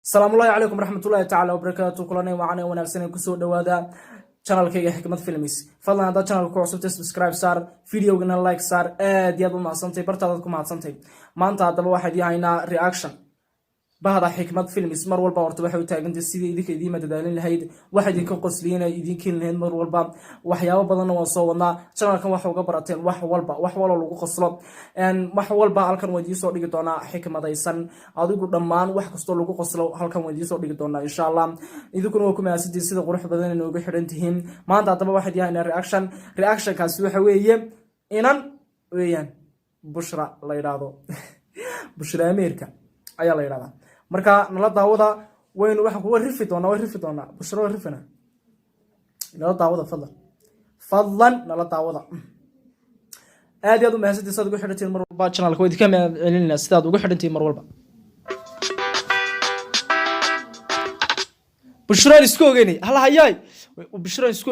السلام الله عليكم ورحمة الله تعالى وبركاته. كلنا وعنا ونفسنا كسود هذا channel كي حكمة فيلميس. فضلا هذا channel كوعصب سبسكرايب صار فيديو قلنا لايك صار ديابو مع صنتي برتادكم مع صنتي ما أنت هذا واحد يعينا رياكشن بهذا حكمة فيلميس مر والبا ورتبحوا تاجنت السيدي ذيك ديما تدالين لهيد واحد يكون قصلينا يدين كل هند مر والبا وحياة بدنا وصونا channel كم واحد قبرتين واحد والبا واحد ولا لو قصلا إن واحد والبا هل كان ودي صار لقيتنا حكمة دايسن أدو قدمان واحد قصلوا لو قصلا هل كان ودي صار لقيتنا إن شاء الله إذا كنا وكم أسيد السيد قروح بدنا إنه بحرنتهم ما أنت هذا واحد يعني رياكشن كاسوي حويه إنن ويان بشرى الله يرضى بشرى أمريكا أي الله يرضى marka nala daawada waynu waxa ku rifi doona bushro rifina nala daawada fadlan nala daawada aad iyo aad u mahadsantahay sida ugu xidhantiin mar walba channelka way idinka celinayna sidaad ugu xidhantiin mar walba bushro isku ogeynay hal hayay bushro isku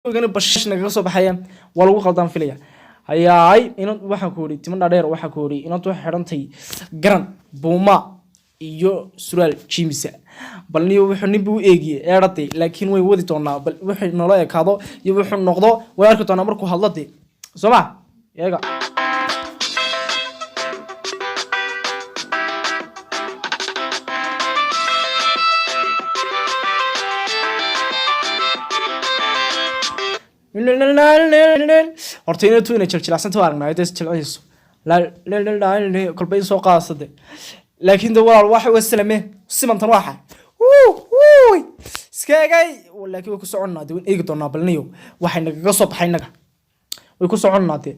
ogeynay bashash naga soo baxayaan waa lagu qaldan filaya hayay inad waxa ku yiri timan dheer waxa ku yiri inad wax xidhantay garan buuma iyo sural jimisa balniyo wuxuu nibu eegiyay eeratay laakiin way wadi doonaa bal wuxuu nolo ekaado iyo wuxuu noqdo way arki doonaa markuu hadlade Soma eega horta inay tuuna jilcilaasanta aragnaa intaas jilciso la kolbay soo qaasade لكن دوار واحد والسلامة سمن تنواحة سكاجي ولكن يكسر عنا دون إيجدنا بالنيو واحد نقصب حينك ويكسر عنا دي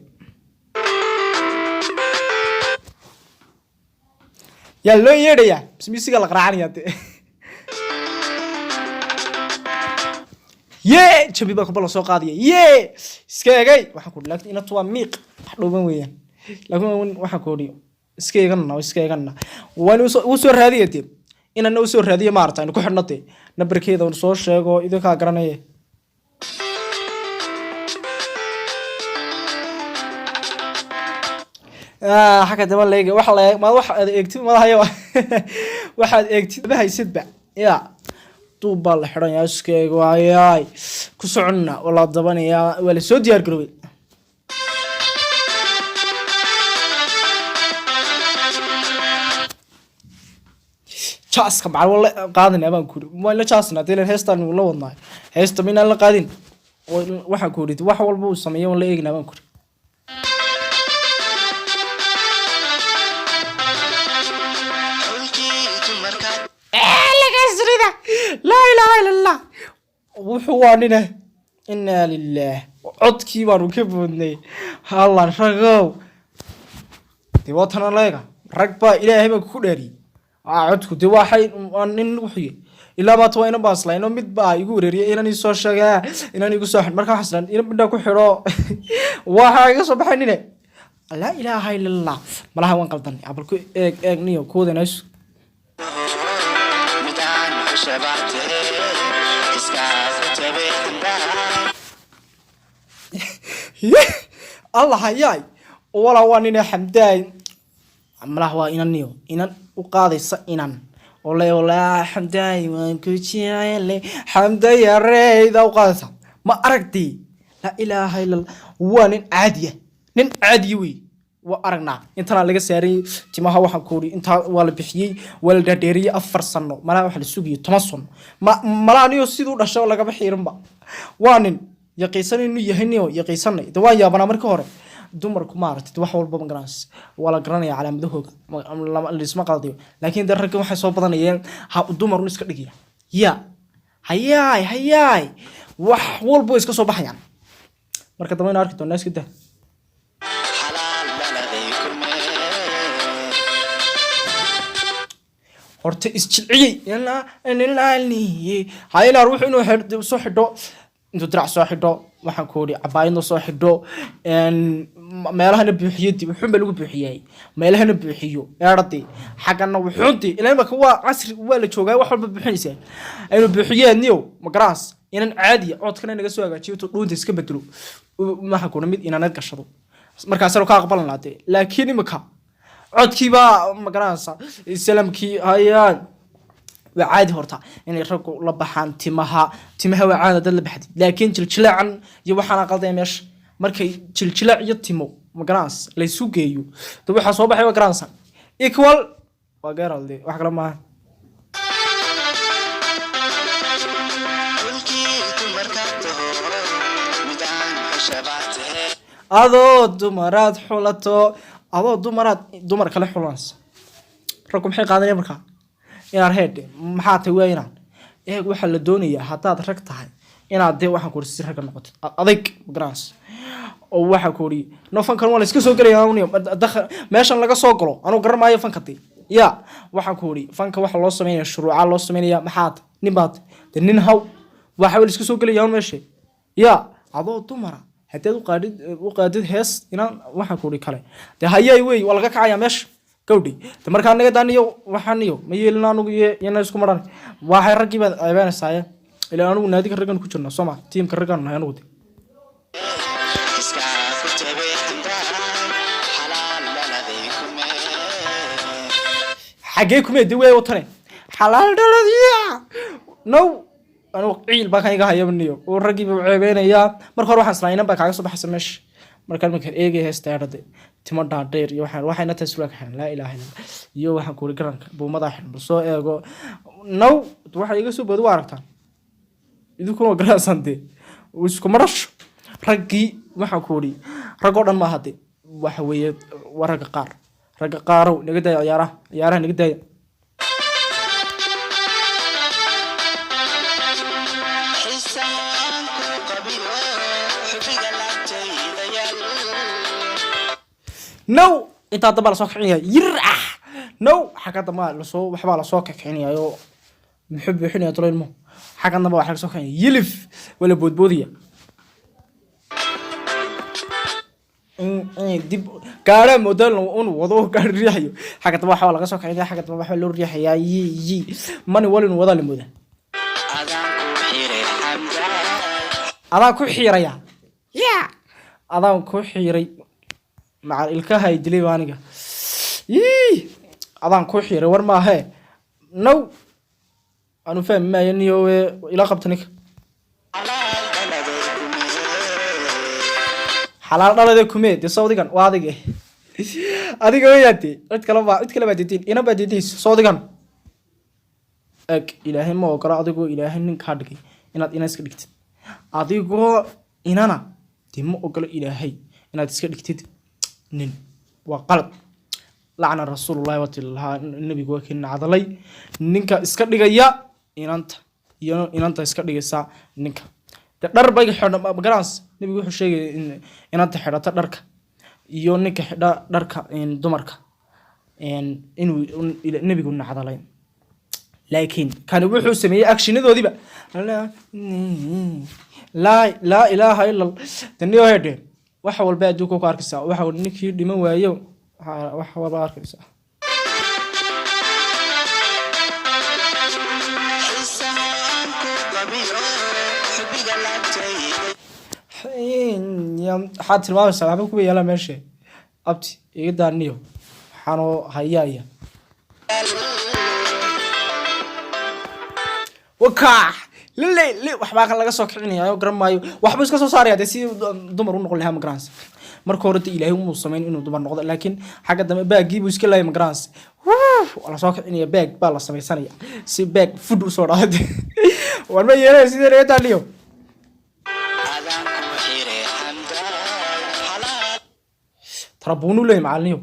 يلا يريا بس ميسي قال قرعني أنت يه شبي بقى بالله سوق هذه يه سكاجي واحد يقول لك إن توا ميق حلو بنويا لكن واحد يقول iskayganna waan u soo raadiyay inaan u soo raadiyo maartaan ku xidhnatay nabarkeeda oo soo sheego idinka garanay xaka daba leeyahay waxa eegtid madaxayo waxaad eegtid bahaysidba ya duuba la xidhan yahay iskayga waayay ku soconna wala dabanaya wala soo diyaar garoobay جاس كم على والله قاعدين أبان كوري ما إلا جاسنا تيلن هستان ولا والله هست من الله قاعدين واحد كوري واحد والبو سمية ولا إيجنا أبان كوري لا كسر ده لا إله إلا الله وحواننا إنا لله عد كبار وكبرني الله نشغل تبغى لايقة ركبة إلهي بكوري عدكو دي واحد nin wuxuu ila ba tawayna baaslayno mid baa igu wareeriyay inaan soo sheegaa inaan igu soo xid marka xaslan in midda ku xiro waxa iga soo baxaynine la ilaaha illa allah malaha waan qaldan abalku eegniyo koodanays Allah hayay wala waan ina xamdaay malaha waa inaniyo inan وقاضي إنان ولا حمداي وانكوشي حمداي يا ريدا وقاضي ما أركتي لا إله إلا الله وان عادية نن عاديوي وأركنا إنتنا لقى ساري تما هو حكوري إنت ولا بحيي ولا ديري أفرسنو ما لا واحد السوقي تمصن ما لا نيوسيدو رشوا لقى بحيرم با وان يقيسني إنه يهنيو يقيسني دوا يا بنا مركوري dumarku maartay wax walba magaraas wala garanaya calaamadohooda la isma qaldiyo laakiin dararka waxay soo badanayeen ha dumarku iska dhigiya ya hayay wax walba iska soo baxayaan marka dambe arki doonaa iska daa horta isjilciyay ilaalni hayla ruux inuu soo xidho intuu dirac soo xidho waxaan ku yiri cabaayadna soo xidho meelahana buuxiyay wuxuu lagu buuxiyay meelahana buuxiyo eeradii xaqana wuxuuntii ilaa marka waa casri waa la joogaa wax walba buuxinaysa aynu buuxiyeen niyo magaraas inaan caadi codkana naga soo hagaajiyo dhuunta iska bedelo waxa ku mid inaan gashado markaas ka aqbalanaatay laakiin imika codkiiba magaraansa islaamkii hayaan وعادي هورتا إني رجو لبحان تمها وعادة دل بحدي لكن جلجلعن يوحنا قضية مش مركي جلجلع يتمو مقرانس ليسو جيو تبي حصوبة حيوة قرانسا إيكوال وقرال دي وحكلا ما adoo dumaraad xulato adoo dumar kale xulanaysa raggu maxay qaadanayaan markaa inaad heedhe maxaa tahay waa inaan eeg waxa la doonayaa haddaad rag tahay inaad dee waxaan ku si ragga noqotid adayg grans oo waxa ku ri no fankan wala iska soo galayaa uniyo meeshan laga soo galo anuu garamaayo fankati ya waxaan ku ri fanka waxa loo sameeyaa shuruuca loo sameeyaa maxaad nibaad nin haw waxa wala iska soo galayaa meesha ya adoo dumara haddii u qaadid hees inaan waxa ku ri kale de hayay way wala ka kacaya meesha gawdhi markaa naga daaniyo waxaan iyo ma yeelina anugu yana isku maran waxay ragii baad aybaanaysaa ilaa anugu naadiga raggan ku jirno Soomaa teamka raggan nahay anugu xagee kuma diway watane xalaal dhaladiya no أنا قيل بقى يجا هيبنيو والرجيب بعيبين يا مركور واحد سلاينا بقى عايز صباح سمش مركور ممكن إيجي هستعرض تمر دير يوحنا واحد نتسلك حين لا إله إلا الله يو واحد كوري كرنك بومضاح بس هو إيجو نو واحد يجي سو بدو عرفتان إذا كنا قرأ سنتي وش كمرش رجي واحد كوري رجعنا ما هدي واحد ويد ورق قارو نقدر ياره نقدر نو انت طبعا سوق حنيا يرح نو حكا طبعا لسو وحبا لا سوق حنيا يو محب حنيا طول المو حكا طبعا واحد سوق حنيا يلف ولا بودبوديه ديب قاره موديل اون وضو قار ريحيو حكا طبعا حوا لا سوق حنيا حكا طبعا waxa loo riixaya yi mani walin wada limooda adaan ku xiiraya ya adaan ku xiiray مع الكهة يدلي وانيجا أظن كوحير ورما هي نو أنا فاهم ما ينيو إلى قبتنك حلال الله ذيكم دي صوتي كان واضح أديك وياتي أتكلم بديتين أنا بديتيس صوتي كان أك إلهي ما وقرأ أديكو إلهي نكادكي إنا سكدكت أديكو إننا تيم وقرأ إلهي إنا تسكدكتيد نين وقلب لعن رسول الله وتلها النبي وكين عضلي نينك اسك دغيا inanta iska dhigaysa ninka dhar bay xidhan magaraans nabigu wuxuu sheegay in inanta xidhata dharka iyo ninka xidha dharka dumarka inuu nabigu nacdalay laakiin kan wuxuu sameeyay actionadoodiba la ilaha illa taniyo heede waxa walba adduunka ku arkaysaa waxa ninkii dhiman waayo waxa walba arkaysaa yam xatir ma sabab ku yeela meesha abti iga daaniyo waxaanu hayaya waka lilay waxba kan laga soo kicinayo garamaayo waxba iska soo saaraya si dumar u noqon lahaa migrants marka hore ilaahay uu sameeyay inuu dumar noqdo laakiin xaga dambe baagii buu iska laayay migrants wala soo kicinaya baag baa la sameeysanaya si baag food u soo dhaaday war ma yeelay sidee reeta liyo تربونوا لي معلنيو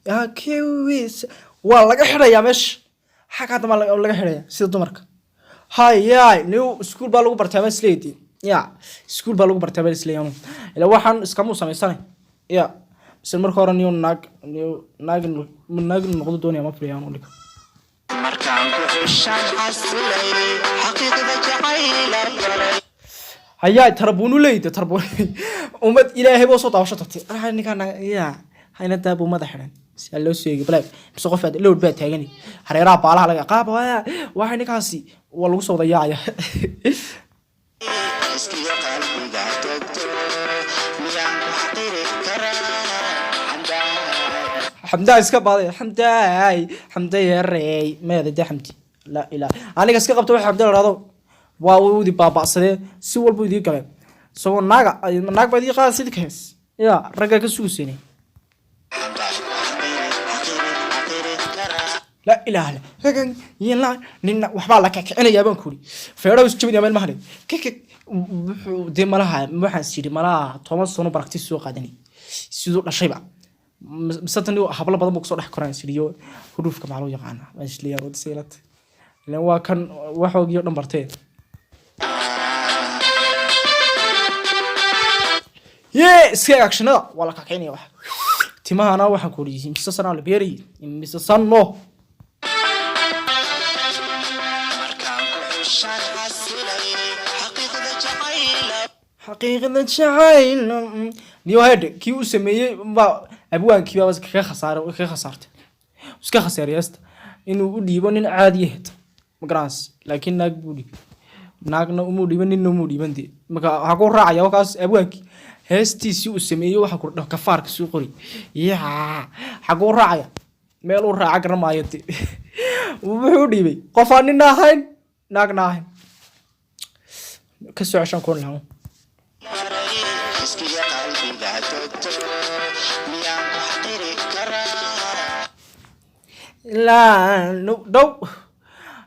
يا كيويس والله حريا مش حكات ما laga xiraya sida dumarka hay new school baa lagu bartay masleedi ya school baa lagu bartay masleeyano ila waxaan iska mu sameeysanay ya بس مركو هورا نيو ناق نقضو دوني ما فريان ولك مركان كوحشان حسلي حقيقة جعيلة هيا تربونو ليد تربونو أمد إلهي بوصوت عوشتتي أنا نكان يا هاي ندابو مدحرن سألو سيجي بلاك بس قفت لود بيت هاجني هريرا بالها لقى قاب واحد نكاسي والله صوت يا حمداي اسكا باday حمداي yareey meeda xamdi la ilaa aniga iska qabto wax xamdi raado waa uu baabacsadee si walba idii galay soo naag baad ii qaadsid kaas ya raga ka suusinay la ilaa ragan yilla nin waxba la ka kicinaya baan kuri feero isku jabinaya meel mahad de malaha waxaan siri malaha Thomas soo baragti soo qaadani sidoo dhashayba misatani habla badan buu soo dhax koraan siriyo hudufka macluuq yaqaan meeshliya wad seelad ilaan waa kan wax ogiyo dhan bartay iska actionada wala ka keenay wax timahana waxa ku leeyihiin misasana la beeray misasano حقيقة جعيل نيو هاد كيو سميه با أبوان كيو بس كخسارت بس كخسار يست إنه ديبان إن عادية مقراس لكن ناقبودي ناقنا أمودي من إنه مودي بندي مكا هكو راعي وكاس أبوان كي هستي سيو سميه وحكو كفارك سيو قري يا هكو راعي ميلو راعي كرما يتي وبحودي بي قفاني ناهين ناقناهين كسو عشان كون لهم لا دو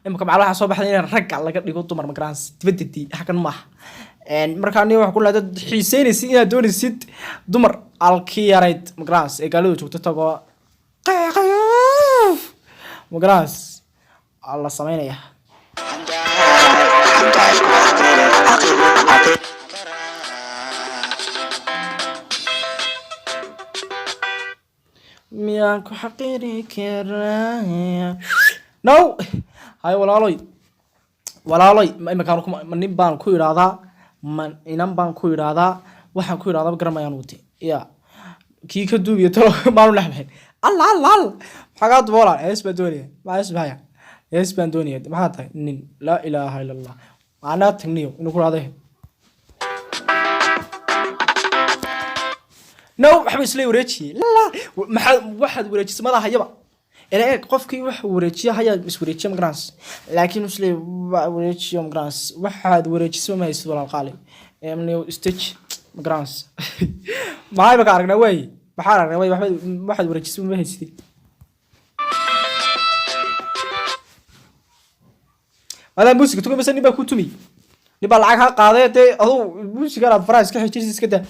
imka macalaha soo baxday in rag laga dhigo dumar magrans dibadii xakan ma markaani wax ku leedahay xiiseynaysi inaad doonaysid dumar alki yareed magrans ee gaaladu joogto tago magrans alla sameynaya miyaan ku xaqiri karaa no hay walaalay imkaan nin baan ku iraada man inan baan ku iraada waxaan ku iraada garamayaan wadi ya kii ka duubiyo talo maanu lahayn alla xagaad boolan isbadooniya ma isbaya isbadooniya maxaa tahay nin la ilaaha illa allah ana tagniyo inuu ku raaday no waxba isla wareejiye la waxaad wareejisay madaxa yaba إلى قفكي وح وريتشي هيا بس وريتشي مقراس لكن وصلي وريتشي مقراس واحد وريتشي ما يسوى القالي يعني استيتش مقراس ما هي بقارنا وين بحارنا وين واحد وريتشي ما يسوي هذا موسيقى تقول بس إني بكتمي نبى العقها قاضية أو موسيقى على فراس كحي تجلس كده